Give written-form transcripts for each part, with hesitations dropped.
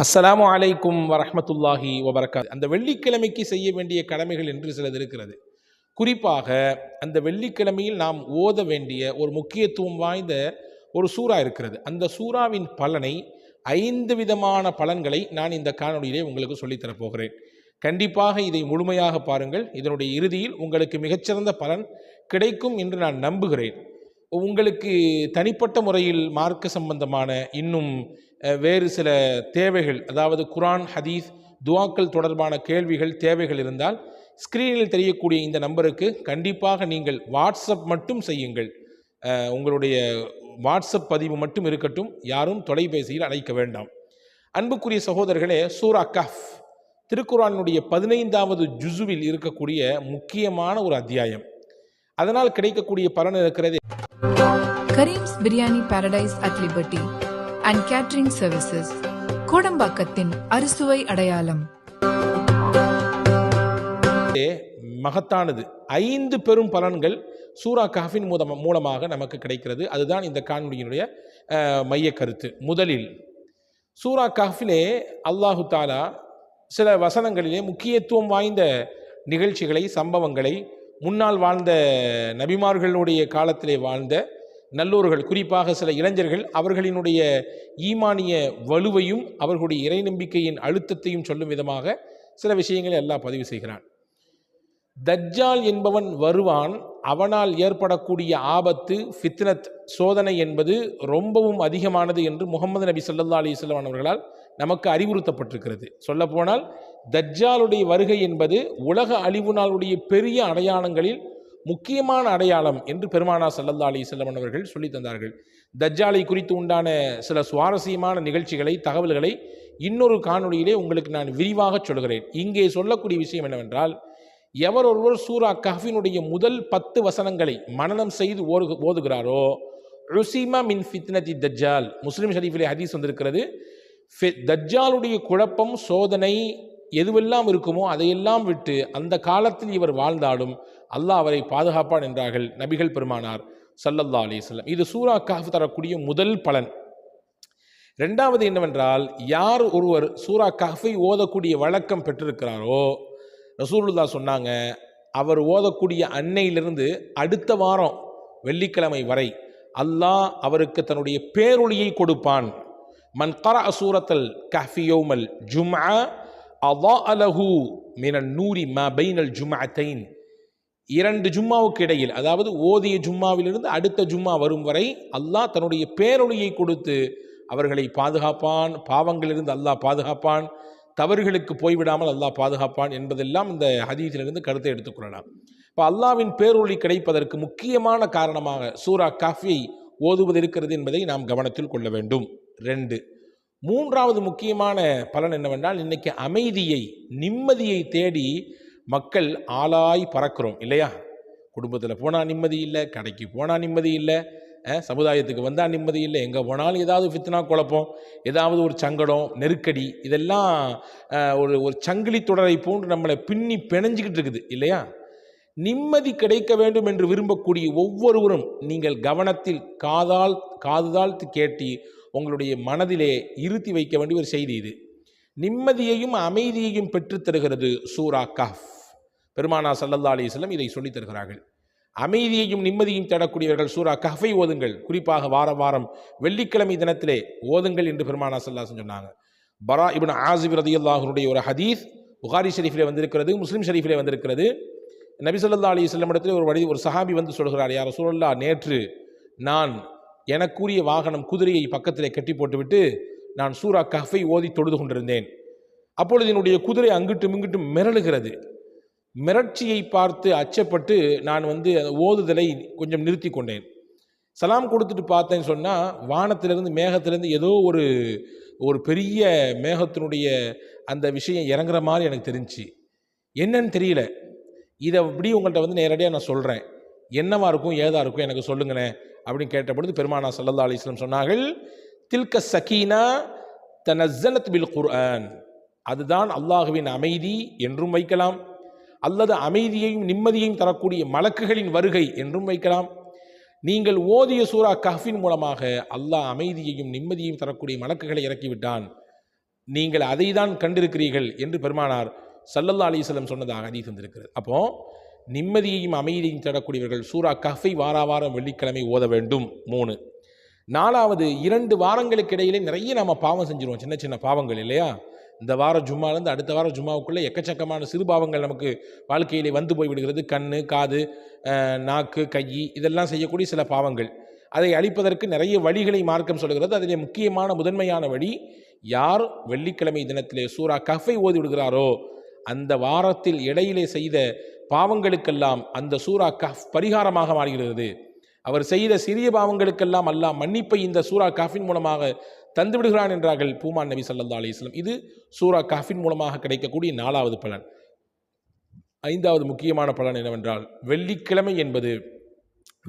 அஸ்ஸலாமு அலைக்கும் வரஹ்மத்துல்லாஹி வபரகாத். அந்த வெள்ளிக்கிழமைக்கு செய்ய வேண்டிய கடமைகள் என்று சிலது இருக்கிறது. குறிப்பாக அந்த வெள்ளிக்கிழமையில் நாம் ஓத வேண்டிய ஒரு முக்கியத்துவம் வாய்ந்த ஒரு சூறா இருக்கிறது. அந்த சூறாவின் பலனை 5 விதமான பலன்களை நான் இந்த காணொளியிலே உங்களுக்கு சொல்லித்தரப் போகிறேன். கண்டிப்பாக இதை முழுமையாக பாருங்கள். இதனுடைய இறுதியில் உங்களுக்கு மிகச்சிறந்த பலன் கிடைக்கும் என்று நான் நம்புகிறேன். உங்களுக்கு தனிப்பட்ட முறையில் மார்க்க சம்பந்தமான இன்னும் வேறு சில தேவைகள், அதாவது குர்ஆன், ஹதீஸ், துஆக்கள் தொடர்பான கேள்விகள், தேவைகள் இருந்தால் ஸ்க்ரீனில் தெரியக்கூடிய இந்த நம்பருக்கு கண்டிப்பாக நீங்கள் வாட்ஸ்அப் மட்டும் செய்யுங்கள். உங்களுடைய வாட்ஸ்அப் பதிவு மட்டும் இருக்கட்டும், யாரும் தொலைபேசியில் அழைக்க வேண்டாம். அன்புக்குரிய சகோதரர்களே, சூரா கஹ்ஃப் திருக்குர்ஆனுடைய 15வது ஜுஸுவில் இருக்கக்கூடிய முக்கியமான ஒரு அத்தியாயம். அதனால் கிடைக்கக்கூடிய பலன் இருக்கிறது. Karim's biryani paradise at liberty and catering services, கோடம்பாக்கத்தின் அறுசுவை அடையாளம். மகத்தானது 5 பெரும் பலன்கள் சூரா கஹ்ஃபின் மூலமாக நமக்கு கிடைக்கிறது. அதுதான் இந்த காணொளியினுடைய மைய கருத்து. முதலில் சூரா கஹ்ஃபிலே அல்லாஹு தாலா சில வசனங்களிலே முக்கியத்துவம் வாய்ந்த நிகழ்ச்சிகளை, சம்பவங்களை, முன்னால் வாழ்ந்த நபிமார்களுடைய காலத்திலே வாழ்ந்த நல்லோர்கள், குறிப்பாக சில இளைஞர்கள், அவர்களினுடைய ஈமானிய வலுவையும் அவர்களுடைய இறை நம்பிக்கையின் அழுத்தத்தையும் சொல்லும் விதமாக சில விஷயங்களை அல்லாஹ் பதிவு செய்கிறான். தஜ்ஜால் என்பவன் வருவான், அவனால் ஏற்படக்கூடிய ஆபத்து, ஃபித்னத், சோதனை என்பது ரொம்பவும் அதிகமானது என்று முகமது நபி ஸல்லல்லாஹு அலைஹி வஸல்லம் அவர்களால் நமக்கு அறிவுறுத்தப்பட்டிருக்கிறது. சொல்லப்போனால் தஜ்ஜாலுடைய வருகை என்பது உலக அழிவு நாளுடைய பெரிய அடையாளங்களில் முக்கியமான அடையாளம் என்று பெருமானார் ஸல்லல்லாஹு அலைஹி வஸல்லம் அவர்கள் சொல்லி தந்தார்கள். தஜ்ஜாலை குறித்து உண்டான சில சுவாரஸ்யமான நிகழ்ச்சிகளை, தகவல்களை இன்னொரு காணொளியிலே உங்களுக்கு நான் விரிவாக சொல்கிறேன். இங்கே சொல்லக்கூடிய விஷயம் என்னவென்றால், எவர் ஒருவர் சூரா கஹ்ஃபினுடைய முதல் 10 வசனங்களை மனனம் செய்து ஓதுகிறாரோ, உஸிமா மின் ஃபித்னதி தஜ்ஜால், முஸ்லிம் ஷரீஃபிலே ஹதீஸ் வந்திருக்கிறது. தஜ்ஜாலுடைய குழப்பம், சோதனை எதுவெல்லாம் இருக்குமோ அதையெல்லாம் விட்டு அந்த காலத்தில் இவர் வாழ்ந்தாலும் அல்லாஹ் அவரை பாதுகாப்பான் என்றார்கள் நபிகள் பெருமானார் ஸல்லல்லாஹு அலைஹி வஸல்லம். இது சூரா கஹ்ஃப் தரக்கூடிய முதல் பலன். இரண்டாவது என்னவென்றால், யார் ஒருவர் சூரா கஹ்ஃபை ஓதக்கூடிய வழக்கம் பெற்றிருக்கிறாரோ, ரசூலுல்லாஹ் சொன்னாங்க, அவர் ஓதக்கூடிய அன்னையிலிருந்து அடுத்த வாரம் வெள்ளிக்கிழமை வரை அல்லாஹ் அவருக்கு தன்னுடைய பேரொளியை கொடுப்பான். மன் கரஅ சூரத்தல் கஹ்ஃபி யௌமல் ஜும்ஆ அதாஅ லஹு மினன் நூரி மா பைனல் ஜும்அத்தைன். 2 ஜும்மாவுக்கு இடையில், அதாவது ஓதிய ஜும்மாவிலிருந்து அடுத்த ஜும்மா வரும் வரை அல்லாஹ் தன்னுடைய பேரொளியை கொடுத்து அவர்களை பாதுகாப்பான், பாவங்களிலிருந்து அல்லாஹ் பாதுகாப்பான், தவறுகளுக்கு போய்விடாமல் அல்லாஹ் பாதுகாப்பான் என்பதெல்லாம் இந்த ஹதீஸிலிருந்து கருத்தை எடுத்துக்கொள்ளலாம். இப்போ அல்லாஹ்வின் பேரொளி கிடைப்பதற்கு முக்கியமான காரணமாக சூரா கஹ்ஃபை ஓதுவது இருக்கிறது என்பதை நாம் கவனத்தில் கொள்ள வேண்டும். 2. மூன்றாவது முக்கியமான பலன் என்னவென்றால், இன்னைக்கு அமைதியை, நிம்மதியை தேடி மக்கள் ஆளாய் பறக்கிறோம் இல்லையா? குடும்பத்தில் போனால் நிம்மதி இல்லை, கடைக்கு போனால் நிம்மதி இல்லை, சமுதாயத்துக்கு வந்தால் நிம்மதி இல்லை, எங்கே போனாலும் ஏதாவது ஃபித்னா, குழப்பம், ஏதாவது ஒரு சங்கடம், நெருக்கடி, இதெல்லாம் ஒரு சங்கிலி தொடரை போன்று நம்மளை பின்னி பிணைஞ்சிக்கிட்டு இருக்குது இல்லையா? நிம்மதி கிடைக்க வேண்டும் என்று விரும்பக்கூடிய ஒவ்வொருவரும் நீங்கள் கவனத்தில் காதுதால் கேட்டி உங்களுடைய மனதிலே இருத்தி வைக்க வேண்டிய ஒரு செய்தி இது. நிம்மதியையும் அமைதியையும் பெற்றுத் தருகிறது சூரா கஹ்ஃப். பெருமானார் ஸல்லல்லாஹு அலைஹி வஸல்லம் இதை சொல்லித் தருகிறார்கள். அமைதியையும் நிம்மதியையும் தேடக்கூடியவர்கள் சூரா கஹ்ஃபை ஓதுங்கள். குறிப்பாக வாரம் வெள்ளிக்கிழமை தினத்திலே ஓதுங்கள் என்று பெருமானார் ஸல்லல்லாஹு அலைஹி வஸல்லம் சொன்னாங்க. பரா இப்னு ஆஸிப் ரலியல்லாஹு அன்ஹுடைய ஒரு ஹதீஸ் புகாரி ஷரீஃபிலே வந்திருக்கிறது, முஸ்லிம் ஷரீஃபிலே வந்திருக்கிறது. நபி ஸல்லல்லாஹு அலைஹி வஸல்லம் இடத்தில் ஒரு சஹாபி வந்து சொல்கிறார், யா ரசூலல்லாஹ், நேற்று நான் எனக்குரிய வாகனம் குதிரையை பக்கத்திலே கட்டி போட்டுவிட்டு நான் சூரா கஹ்ஃபை ஓதி தொழுது கொண்டிருந்தேன். அப்பொழுது என்னுடைய குதிரை அங்கிட்டும் இங்கிட்டும் மிரளுகிறது. மிரட்சியை பார்த்து அச்சப்பட்டு நான் ஓதுதலை கொஞ்சம் நிறுத்தி கொண்டேன். சலாம் கொடுத்துட்டு பார்த்தேன்னு சொன்னால், வானத்திலிருந்து, மேகத்திலிருந்து ஏதோ ஒரு பெரிய மேகத்தினுடைய அந்த விஷயம் இறங்குற மாதிரி எனக்கு தெரிஞ்சிச்சு. என்னன்னு தெரியல. இதை அப்படி உங்கள்கிட்ட நேரடியாக நான் சொல்கிறேன், என்னவா இருக்கும், ஏதா இருக்கும், எனக்கு சொல்லுங்களேன் அப்படின்னு கேட்டபொழுது பெருமானார் ஸல்லல்லாஹு அலைஹி வஸல்லம் சொன்னார்கள், தில்க சகீனா தனஸ்ஸலத் பில் குர்ஆன். அதுதான் அல்லாஹ்வின் அமைதி என்றும் வைக்கலாம், அல்லது அமைதியையும் நிம்மதியையும் தரக்கூடிய மலக்குகளின் வருகை என்றும் வைக்கலாம். நீங்கள் ஓதிய சூரா கஹ்ஃபின் மூலமாக அல்லாஹ் அமைதியையும் நிம்மதியையும் தரக்கூடிய மலக்குகளை இறக்கிவிட்டான். நீங்கள் அதை தான் கண்டிருக்கிறீர்கள் என்று பெருமானார் ஸல்லல்லாஹு அலைஹி வஸல்லம் சொன்னதாக ஹதீஸ் வந்திருக்கிறது. அப்போ நிம்மதியையும் அமைதியையும் தேடக்கூடியவர்கள் சூரா கஹ்ஃபை வாரம் வெள்ளிக்கிழமை ஓத வேண்டும். 3. 4வது 2 வாரங்களுக்கு இடையிலே நிறைய நம்ம பாவம் செஞ்சிருவோம், சின்ன சின்ன பாவங்கள் இல்லையா? இந்த வார ஜும்மாலேருந்து அடுத்த வார ஜும்மாவுக்குள்ளே எக்கச்சக்கமான சிறு பாவங்கள் நமக்கு வாழ்க்கையிலே வந்து போய்விடுகிறது. கண்ணு, காது, நாக்கு, கை இதெல்லாம் செய்யக்கூடிய சில பாவங்கள். அதை அழிப்பதற்கு நிறைய வழிகளை மார்க்கம் சொல்கிறது. அதிலே முக்கியமான முதன்மையான வழி, யார் வெள்ளிக்கிழமை தினத்திலே சூரா கஹ்ஃபை ஓதி விடுகிறாரோ அந்த வாரத்தில் இடையிலே செய்த பாவங்களுக்கெல்லாம் அந்த சூரா கஹ்ஃப் பரிகாரமாக மாறுகிறது. அவர் செய்த சிறிய பாவங்களுக்கெல்லாம் அல்லாஹ் மன்னிப்பை இந்த சூரா கஹ்ஃபின் மூலமாக தந்து விடுகிறான் என்றார்கள் பூமான் நபி ஸல்லல்லாஹு அலைஹி வஸல்லம். இது சூரா கஹ்ஃபின் மூலமாக கிடைக்கக்கூடிய 4வது பலன். 5வது முக்கியமான பலன் என்னவென்றால், வெள்ளிக்கிழமை என்பது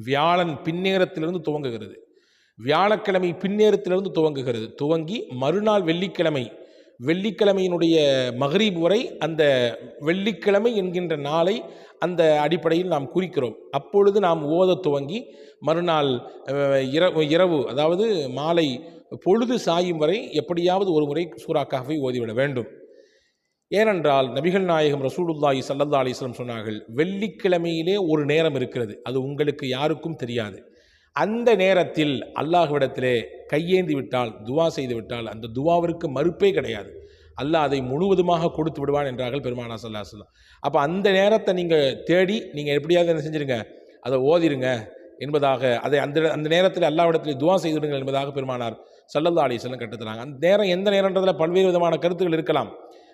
வியாழன் பின்னேரத்திலிருந்து துவங்குகிறது. வியாழக்கிழமை பின்னேரத்திலிருந்து துவங்குகிறது. துவங்கி மறுநாள் வெள்ளிக்கிழமையினுடைய மக்ரிப் வரை அந்த வெள்ளிக்கிழமை என்கின்ற நாளை அந்த அடிப்படையில் நாம் குறிக்கிறோம். அப்பொழுது நாம் ஓத துவங்கி மறுநாள் இரவு அதாவது மாலை பொழுது சாயும் வரை எப்படியாவது ஒரு முறை சூரா கஹ்ஃபை ஓதிவிட வேண்டும். ஏனென்றால் நபிகள் நாயகம் ரசூலுல்லாஹி ஸல்லல்லாஹு அலைஹி வஸல்லம் சொன்னார்கள், வெள்ளிக்கிழமையிலே ஒரு நேரம் இருக்கிறது, அது உங்களுக்கு யாருக்கும் தெரியாது. அந்த நேரத்தில் அல்லாஹ்விடத்திலே கையேந்தி விட்டால், துவா செய்து விட்டால் அந்த துவாவிற்கு மறுப்பே கிடையாது. அல்லாஹ் அதை முழுவதுமாக கொடுத்து விடுவான் என்றார்கள் பெருமானார் ஸல்லல்லாஹு அலைஹி வஸல்லம். அப்போ அந்த நேரத்தை நீங்கள் தேடி நீங்கள் எப்படியாவது என்ன செஞ்சிருங்க, அதை ஓதிருங்க என்பதாக, அதை அந்த நேரத்தில் அல்லாஹ்விடத்தில் துவா செய்துவிடுங்கள் என்பதாக பெருமானார் ஸல்லல்லாஹு அலைஹி வஸல்லம் கற்றுத்தராங்க. அந்த நேரம் எந்த நேரன்றதில் பல்வேறு விதமான கருத்துக்கள் இருக்கலாம்.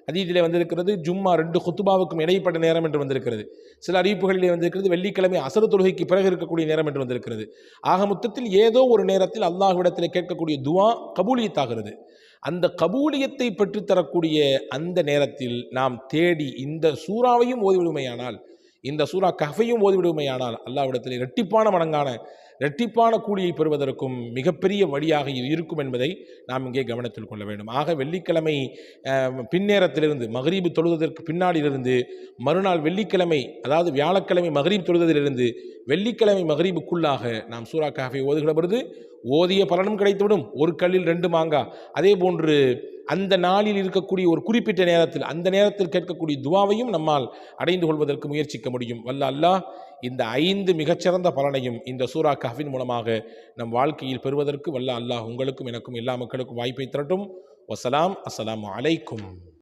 ஹதீஸிலே வந்திருக்கிறது ஜும்மா 2 குத்துபாவுக்கும் இடைப்பட்ட நேரம் என்று வந்திருக்கிறது. சில அறிவிப்புகளிலே வந்திருக்கிறது வெள்ளிக்கிழமை அசர் தொழுகைக்கு பிறகு இருக்கக்கூடிய நேரம் என்று வந்திருக்கிறது. ஆக மொத்தத்தில் ஏதோ ஒரு நேரத்தில் அல்லாஹ்விடத்தில் கேட்கக்கூடிய துவா கபூலியத்தாகிறது. அந்த கபூலியத்தை பெற்றுத்தரக்கூடிய அந்த நேரத்தில் நாம் தேடி இந்த சூறாவையும் ஓதிவிடுமையானால், இந்த சூரா கஹ்ஃபையும் ஓதிவிடுமையானால் அல்லாஹ்விடத்தில் இரட்டிப்பான கூலியை பெறுவதற்கும் மிகப்பெரிய வழியாக இது இருக்கும் என்பதை நாம் இங்கே கவனத்தில் கொள்ள வேண்டும். ஆக வெள்ளிக்கிழமை பின்னேரத்திலிருந்து மக்ரீப் தொழுவதற்கு பின்னாடியிலிருந்து மறுநாள் வெள்ளிக்கிழமை அதாவது வியாழக்கிழமை மக்ரீப் தொழுவதிலிருந்து வெள்ளிக்கிழமை மக்ரீபுக்குள்ளாக நாம் சூரா கஹ்ஃபை ஓதுகிற பொழுது ஓதிய பலனும் கிடைத்துவிடும். ஒரு கல்லில் 2 மாங்கா. அதே போன்று அந்த நாளில் இருக்கக்கூடிய ஒரு குறிப்பிட்ட நேரத்தில் அந்த நேரத்தில் கேட்கக்கூடிய துவாவையும் நம்மால் அடைந்து கொள்வதற்கு முயற்சிக்க முடியும். வல்ல அல்லாஹ் இந்த 5 மிகச்சிறந்த பலனையும் இந்த சூரா கஹ்ஃபின் மூலமாக நம் வாழ்க்கையில் பெறுவதற்கு வல்ல அல்லாஹ் உங்களுக்கும் எனக்கும் எல்லா மக்களுக்கும் வாய்ப்பை தரட்டும். வசலாம். அஸ்ஸலாமு அலைக்கும்.